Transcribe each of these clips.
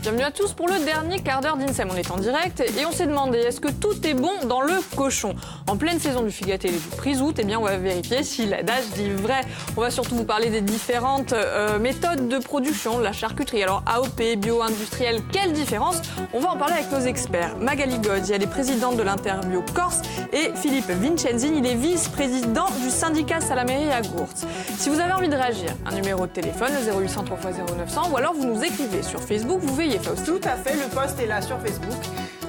Bienvenue à tous pour le dernier quart d'heure d'INSEM. On est en direct et on s'est demandé, est-ce que tout est bon dans le cochon? En pleine saison du filet et du prise-août, eh bien on va vérifier si l'adage dit vrai. On va surtout vous parler des différentes méthodes de production de la charcuterie. Alors AOP, bio, industriel, quelle différence? On va en parler avec nos experts. Magali Godz, elle est présidente de l'Interbio Corse, et Philippe Vincenzin, il est vice-président du syndicat Salamerie à Gourtz. Si vous avez envie de réagir, un numéro de téléphone, le 0800 3x0900, ou alors vous nous écrivez sur Facebook, vous veillez. Tout à fait, le post est là sur Facebook.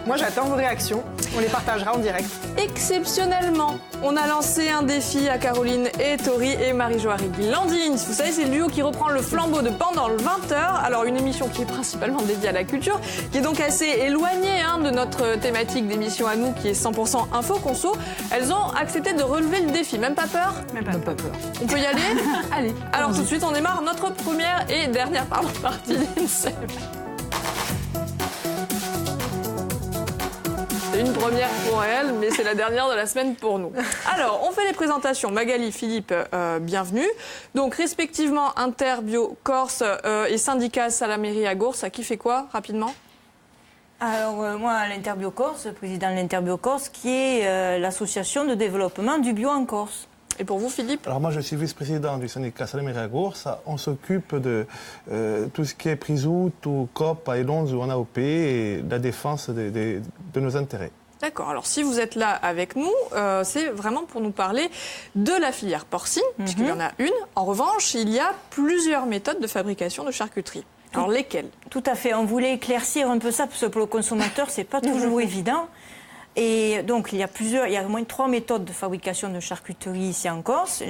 Moi, j'attends vos réactions. On les partagera en direct. Exceptionnellement, on a lancé un défi à Caroline et Tori et Marie-Jo Arrigui-Landines. Vous savez, c'est le duo qui reprend le flambeau de Pendant le 20h. Alors, une émission qui est principalement dédiée à la culture, qui est donc assez éloignée de notre thématique d'émission à nous, qui est 100% info conso. Elles ont accepté de relever le défi. Même pas peur? Même pas peur. On peut y aller? Allez. Alors, tout de suite, on démarre notre première et dernière partie d'INSEM. C'est une première pour elle, mais c'est la dernière de la semaine pour nous. Alors, on fait les présentations. Magali, Philippe, bienvenue. Donc, respectivement, Interbio Corse et syndicat Salamerie à Gourtz. Ça qui fait quoi, rapidement? Alors, moi, l'Interbio Corse, président de l'Interbio Corse, qui est l'association de développement du bio en Corse. Et pour vous, Philippe? Alors moi, je suis vice-président du syndicat Salamerie à Gourtz. On s'occupe de tout ce qui est prise-août, ou COP, à Elonze ou en AOP, et de la défense de nos intérêts. D'accord. Alors, si vous êtes là avec nous, c'est vraiment pour nous parler de la filière porcine, puisqu'il y en a une. En revanche, il y a plusieurs méthodes de fabrication de charcuterie. Alors, lesquelles? Tout à fait. On voulait éclaircir un peu ça, parce que pour le consommateur, c'est pas toujours évident. Et donc, il y a au moins 3 méthodes de fabrication de charcuterie ici en Corse.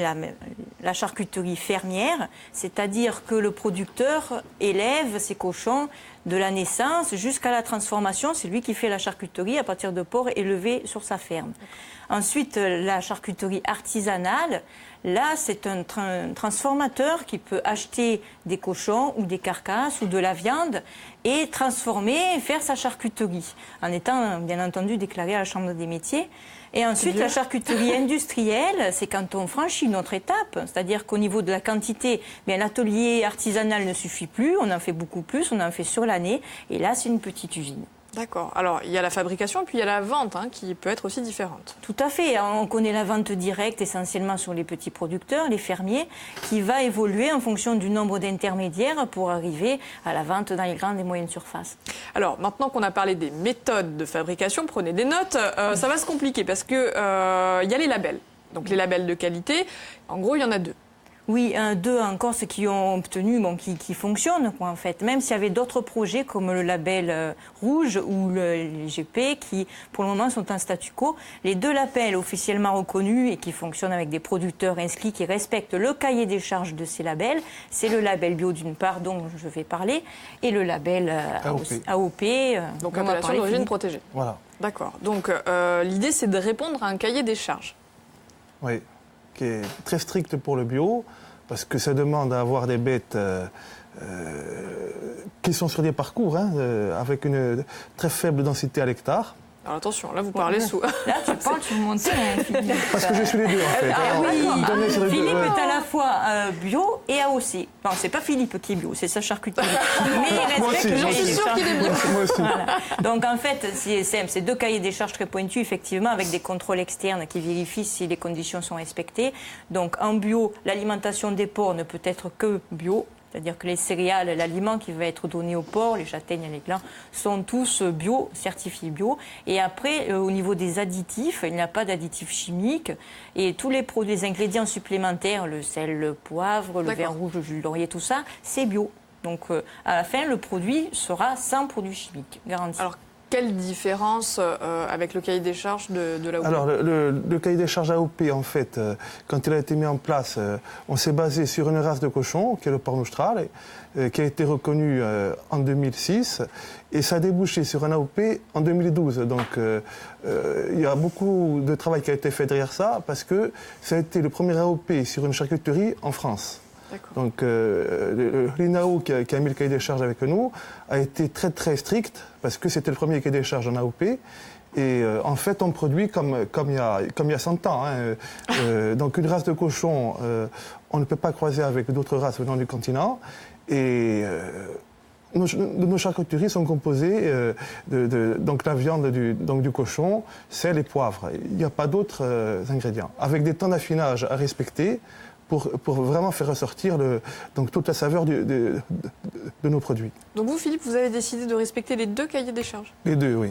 La charcuterie fermière, c'est-à-dire que le producteur élève ses cochons de la naissance jusqu'à la transformation. C'est lui qui fait la charcuterie à partir de porcs élevés sur sa ferme. Ensuite, la charcuterie artisanale, là, c'est un transformateur qui peut acheter des cochons ou des carcasses ou de la viande et transformer et faire sa charcuterie, en étant, bien entendu, déclaré à la Chambre des métiers. Et ensuite, la charcuterie industrielle, c'est quand on franchit une autre étape, c'est-à-dire qu'au niveau de la quantité, l'atelier artisanal ne suffit plus, on en fait beaucoup plus, on en fait sur l'année, et là, c'est une petite usine. D'accord. Alors, il y a la fabrication, puis il y a la vente, qui peut être aussi différente. Tout à fait. On connaît la vente directe essentiellement sur les petits producteurs, les fermiers, qui va évoluer en fonction du nombre d'intermédiaires pour arriver à la vente dans les grandes et moyennes surfaces. Alors, maintenant qu'on a parlé des méthodes de fabrication, prenez des notes, ça va se compliquer parce que y a les labels. Donc, les labels de qualité, en gros, il y en a 2. Oui, 2 en Corse qui ont obtenu, qui fonctionnent, en fait. Même s'il y avait d'autres projets comme le label rouge ou le GP qui, pour le moment, sont en statu quo. Les 2 labels officiellement reconnus et qui fonctionnent avec des producteurs inscrits qui respectent le cahier des charges de ces labels, c'est le label bio d'une part dont je vais parler et le label AOP. Donc, appellation d'origine protégée. Voilà. D'accord. Donc, l'idée, c'est de répondre à un cahier des charges. Oui, qui est très strict pour le bio, parce que ça demande à avoir des bêtes qui sont sur des parcours avec une très faible densité à l'hectare. Alors attention, là vous parlez sous... Là tu parles, tu montes Philippe. Parce que je suis les deux en fait. Ah oui, Philippe deux, est à la fois bio et AOC. Non, c'est pas Philippe qui est bio, c'est sa charcuterie. Mais il respecte j'en suis sûre qu'il est bio. Moi aussi. Voilà. Donc en fait, c'est 2 cahiers des charges très pointus, effectivement, avec des contrôles externes qui vérifient si les conditions sont respectées. Donc en bio, l'alimentation des porcs ne peut être que bio. C'est-à-dire que les céréales, l'aliment qui va être donné aux porcs, les châtaignes et les glands, sont tous bio, certifiés bio. Et après, au niveau des additifs, il n'y a pas d'additifs chimiques. Et tous les produits, les ingrédients supplémentaires, le sel, le poivre, le vin rouge, le jus de laurier, tout ça, c'est bio. Donc à la fin, le produit sera sans produits chimiques, garanti. Alors, quelle différence avec le cahier des charges de l'AOP? Alors, le cahier des charges AOP, en fait, quand il a été mis en place, on s'est basé sur une race de cochon, qui est le porc austral, qui a été reconnu en 2006, et ça a débouché sur un AOP en 2012. Donc, il y a beaucoup de travail qui a été fait derrière ça, parce que ça a été le premier AOP sur une charcuterie en France. Donc l'INAO qui a mis le cahier des charges avec nous a été très très strict parce que c'était le premier cahier des charges en AOP et en fait on produit comme il y a 100 ans. Donc une race de cochon, on ne peut pas croiser avec d'autres races venant du continent et nos charcuteries sont composées donc la viande du cochon, sel et poivre. Il n'y a pas d'autres ingrédients. Avec des temps d'affinage à respecter pour vraiment faire ressortir donc toute la saveur de nos produits. Donc vous, Philippe, vous avez décidé de respecter les 2 cahiers des charges? Les 2, oui.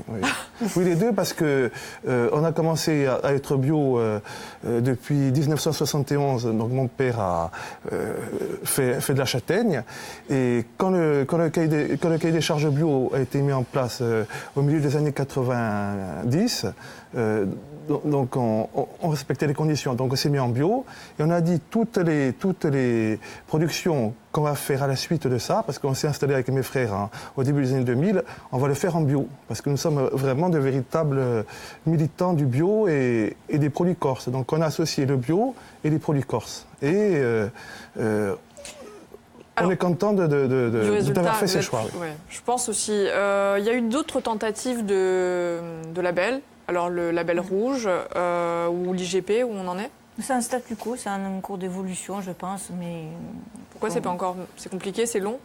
Oui, les 2 parce que on a commencé à être bio depuis 1971. Donc mon père a fait de la châtaigne. Et quand le cahier des charges bio a été mis en place au milieu des années 90, donc on respectait les conditions. Donc on s'est mis en bio et on a dit toutes les productions qu'on va faire à la suite de ça, parce qu'on s'est installé avec mes frères au début des années 2000, on va le faire en bio, parce que nous sommes vraiment de véritables militants du bio et des produits corses. Donc on a associé le bio et les produits corses. Et on est content d'avoir fait ces choix. Ouais. Je pense aussi. Il y a eu d'autres tentatives de label. Alors le label rouge ou l'IGP, où on en est? C'est un statu quo, c'est un cours d'évolution, je pense, mais... Pourquoi c'est pas encore... C'est compliqué, c'est long?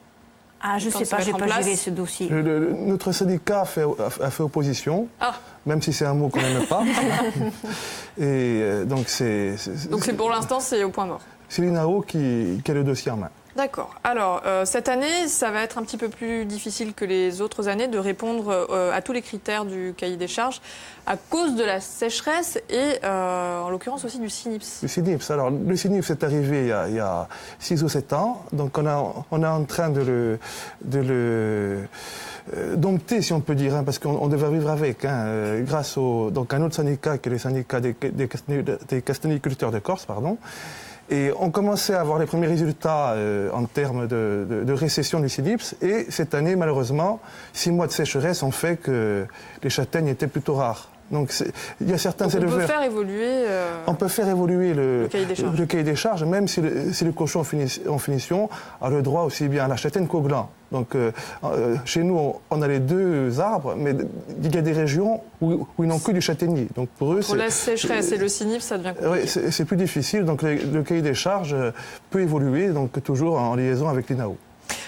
Ah, je sais pas, j'ai pas géré ce dossier. Notre syndicat a fait opposition, même si c'est un mot qu'on n'aime pas. Et donc c'est pour l'instant, c'est au point mort. C'est l'INAO qui a le dossier en main. D'accord. Alors, cette année, ça va être un petit peu plus difficile que les autres années de répondre à tous les critères du cahier des charges à cause de la sécheresse et, en l'occurrence, aussi du CNIPS. Le CNIPS, alors, le CNIPS est arrivé il y a 6 ou 7 ans. Donc, on est en train de le dompter, si on peut dire, parce qu'on devait vivre avec, grâce donc, à un autre syndicat, qui est le syndicat des castagniculteurs de Corse, pardon. Et on commençait à avoir les premiers résultats en termes de récession du CNIPS. Et cette année, malheureusement, 6 mois de sécheresse ont fait que les châtaignes étaient plutôt rares. Donc il y a certains éleveurs... On peut faire évoluer... On peut faire évoluer le cahier des charges, même si le cochon en finition a le droit aussi bien à la châtaigne qu'au gland. Donc chez nous, on a les 2 arbres, mais il y a des régions où ils n'ont que du châtaignier. Donc pour eux, pour la sécheresse et le CNIPS, ça devient compliqué. Oui, c'est plus difficile. Donc le cahier des charges peut évoluer, donc toujours en liaison avec l'INAO.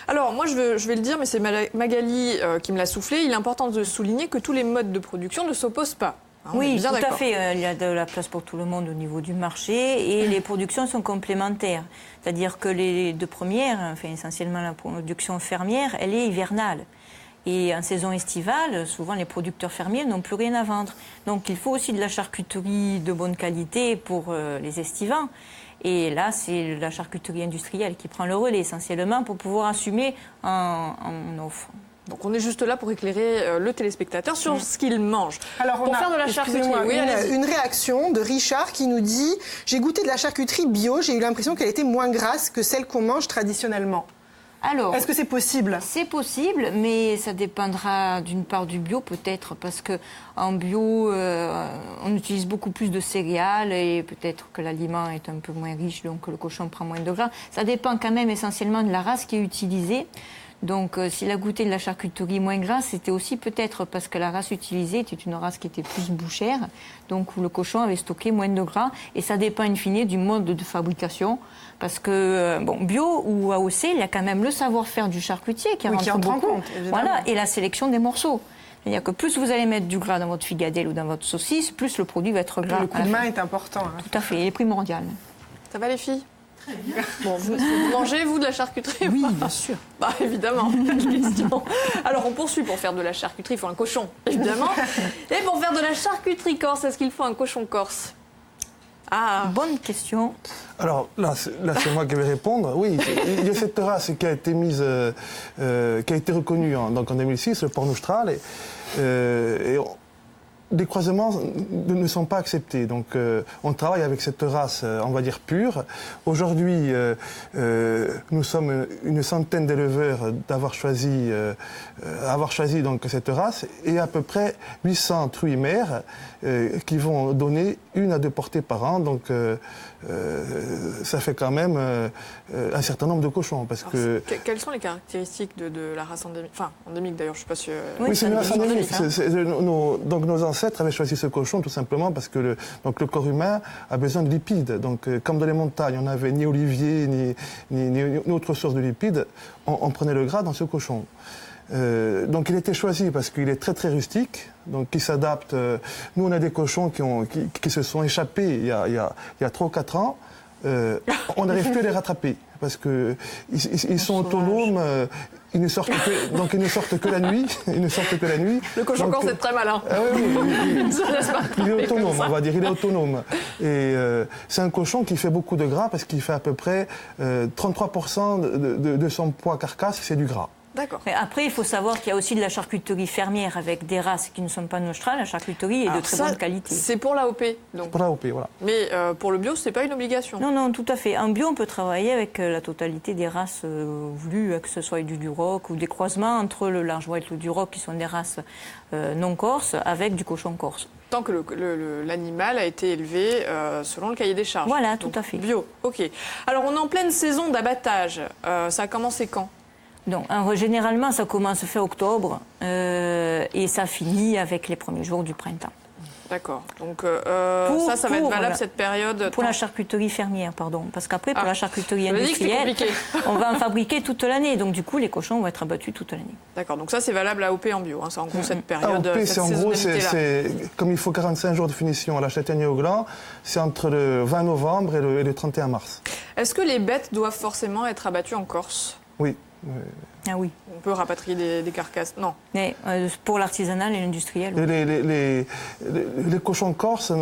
Alors, moi, je vais le dire, mais c'est Magali qui me l'a soufflé. Il est important de souligner que tous les modes de production ne s'opposent pas. Oui, tout à fait. Il y a de la place pour tout le monde au niveau du marché et les productions sont complémentaires. C'est-à-dire que les 2 premières, enfin, essentiellement la production fermière, elle est hivernale. Et en saison estivale, souvent les producteurs fermiers n'ont plus rien à vendre. Donc il faut aussi de la charcuterie de bonne qualité pour les estivants. Et là, c'est la charcuterie industrielle qui prend le relais essentiellement pour pouvoir assumer en offre. Donc on est juste là pour éclairer le téléspectateur sur ce qu'il mange. Alors pour faire de la charcuterie, une réaction de Richard qui nous dit « J'ai goûté de la charcuterie bio, j'ai eu l'impression qu'elle était moins grasse que celle qu'on mange traditionnellement ». Alors, est-ce que c'est possible? C'est possible, mais ça dépendra d'une part du bio peut-être, parce qu'en bio, on utilise beaucoup plus de céréales et peut-être que l'aliment est un peu moins riche, donc le cochon prend moins de gras. Ça dépend quand même essentiellement de la race qui est utilisée. Donc, s'il a goûté de la charcuterie moins grasse, c'était aussi peut-être parce que la race utilisée était une race qui était plus bouchère, donc où le cochon avait stocké moins de gras. Et ça dépend in fine du mode de fabrication, parce que, bon, bio ou AOC, il y a quand même le savoir-faire du charcutier qui rentre beaucoup. Voilà, et la sélection des morceaux. C'est-à-dire que plus vous allez mettre du gras dans votre figadelle ou dans votre saucisse, plus le produit va être gras. Le coup de main est important. Hein. Tout à fait, il est primordial. Ça va les filles? Très bien. Bon, vous mangez, vous, de la charcuterie? Oui, bien sûr. Bah, évidemment, pas de question. Alors, on poursuit. Pour faire de la charcuterie, il faut un cochon, évidemment. Et pour faire de la charcuterie corse, est-ce qu'il faut un cochon corse? Bonne question. Alors là, c'est moi qui vais répondre. Oui, il y a cette race qui a été reconnue en 2006, le porc noustral, des croisements ne sont pas acceptés. Donc on travaille avec cette race, on va dire, pure. Aujourd'hui, nous sommes une centaine d'éleveurs d'avoir choisi donc cette race et à peu près 800 truies mères qui vont donner 1 à 2 portées par an. Donc ça fait quand même un certain nombre de cochons. Parce que... Quelles sont les caractéristiques de la race endémique? Enfin, endémique d'ailleurs, je ne suis pas sûre. Oui, c'est une race endémique. Donc nos ancêtres avaient choisi ce cochon tout simplement parce que le corps humain a besoin de lipides. Donc comme dans les montagnes, on n'avait ni olivier ni autre source de lipides, on prenait le gras dans ce cochon. Donc il était choisi parce qu'il est très très rustique, donc il s'adapte. Nous on a des cochons qui se sont échappés il y a 3 ou 4 ans. On n'arrive plus à les rattraper parce qu'ils sont autonomes. Ils ne sortent que la nuit. Le cochon corse est très malin. Il est autonome, on va dire. Il est autonome. Et c'est un cochon qui fait beaucoup de gras parce qu'il fait à peu près 33% de son poids carcasse, c'est du gras. D'accord. Mais après, il faut savoir qu'il y a aussi de la charcuterie fermière avec des races qui ne sont pas nostrales. La charcuterie est de très bonne qualité. C'est pour l'AOP, donc. Pour l'AOP, voilà. Mais pour le bio, c'est pas une obligation. Non, tout à fait. En bio, on peut travailler avec la totalité des races voulues, que ce soit du Duroc ou des croisements entre le large white et le Duroc, qui sont des races non corses, avec du cochon corse. Tant que l'animal a été élevé selon le cahier des charges. Voilà, donc, tout à fait. Bio, ok. Alors, on est en pleine saison d'abattage. Ça a commencé quand? Donc, généralement, ça commence fin octobre et ça finit avec les premiers jours du printemps. D'accord. Donc, ça va être valable cette période? Pour la charcuterie fermière, pardon. Parce qu'après, pour la charcuterie industrielle, on va en fabriquer toute l'année. Donc, du coup, les cochons vont être abattus toute l'année. D'accord. Donc, ça, c'est valable AOP en bio. Hein. C'est en gros cette période. AOP, c'est en gros, comme il faut 45 jours de finition à la châtaigne et au gland, c'est entre le 20 novembre et le 31 mars. Est-ce que les bêtes doivent forcément être abattues en Corse? Oui. Ah oui. On peut rapatrier des carcasses? Non. Mais pour l'artisanal et l'industriel. Oui. Les cochons corses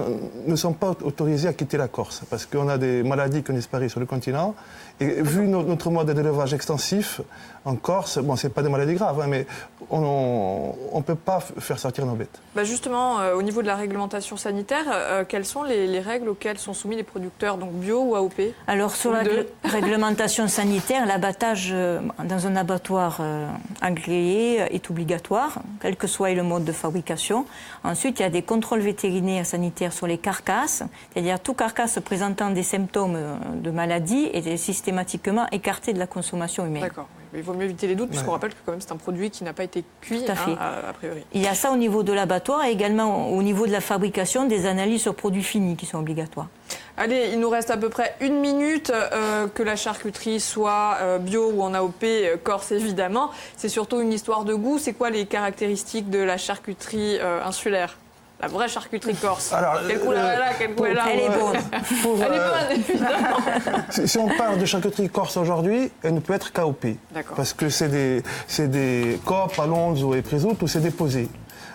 ne sont pas autorisés à quitter la Corse parce qu'on a des maladies qui ont disparu sur le continent. Et vu notre mode d'élevage extensif en Corse, bon, c'est pas des maladies graves, hein, mais on ne peut pas faire sortir nos bêtes. Bah justement, au niveau de la réglementation sanitaire, quelles sont les règles auxquelles sont soumis les producteurs, donc bio ou AOP? Alors, sur la réglementation sanitaire, l'abattage dans un abattoir agréé est obligatoire, quel que soit le mode de fabrication. Ensuite, il y a des contrôles vétérinaires sanitaires sur les carcasses, c'est-à-dire toute carcasse présentant des symptômes de maladie est systématiquement écartée de la consommation humaine. D'accord. Mais il vaut mieux éviter les doutes, puisqu'on rappelle que quand même c'est un produit qui n'a pas été cuit, a priori. Il y a ça au niveau de l'abattoir et également au niveau de la fabrication, des analyses sur produits finis qui sont obligatoires. Allez, il nous reste à peu près 1 minute, que la charcuterie soit bio ou en AOP, corse évidemment. C'est surtout une histoire de goût. C'est quoi les caractéristiques de la charcuterie insulaire? La vraie charcuterie corse. Alors, quelle couleur elle a, quelle goût elle a? Elle est bonne. Elle est bonne, évidemment. Si on parle de charcuterie corse aujourd'hui, elle ne peut être qu'AOP. Parce que c'est des Coop, Alonso et Prisout où c'est déposé.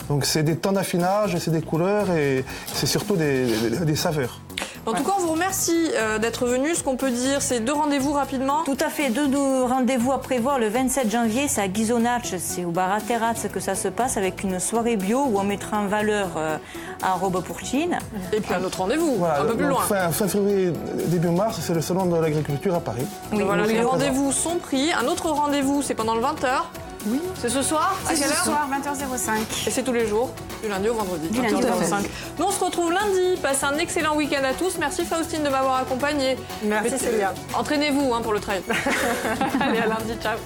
Donc c'est des temps d'affinage, c'est des couleurs et c'est surtout des saveurs. En tout cas, on vous remercie d'être venu. Ce qu'on peut dire, c'est 2 rendez-vous rapidement. Tout à fait, 2 rendez-vous à prévoir. Le 27 janvier, c'est à Ghisonacci, c'est au bar Aterraz que ça se passe avec une soirée bio où on mettra en valeur à Robe Pourcine. Et puis un autre rendez-vous, voilà, un peu plus loin. Fin février, début mars, c'est le salon de l'agriculture à Paris. Oui, voilà, les rendez-vous sont pris. Un autre rendez-vous, c'est pendant le 20h. Oui. C'est ce soir? À quelle heure? Ce soir, 20h05. Et c'est tous les jours, du lundi au vendredi. Du lundi au vendredi. Nous, on se retrouve lundi. Passez un excellent week-end à tous. Merci Faustine de m'avoir accompagnée. Merci Célia. Entraînez-vous pour le trail. Allez, à lundi. Ciao.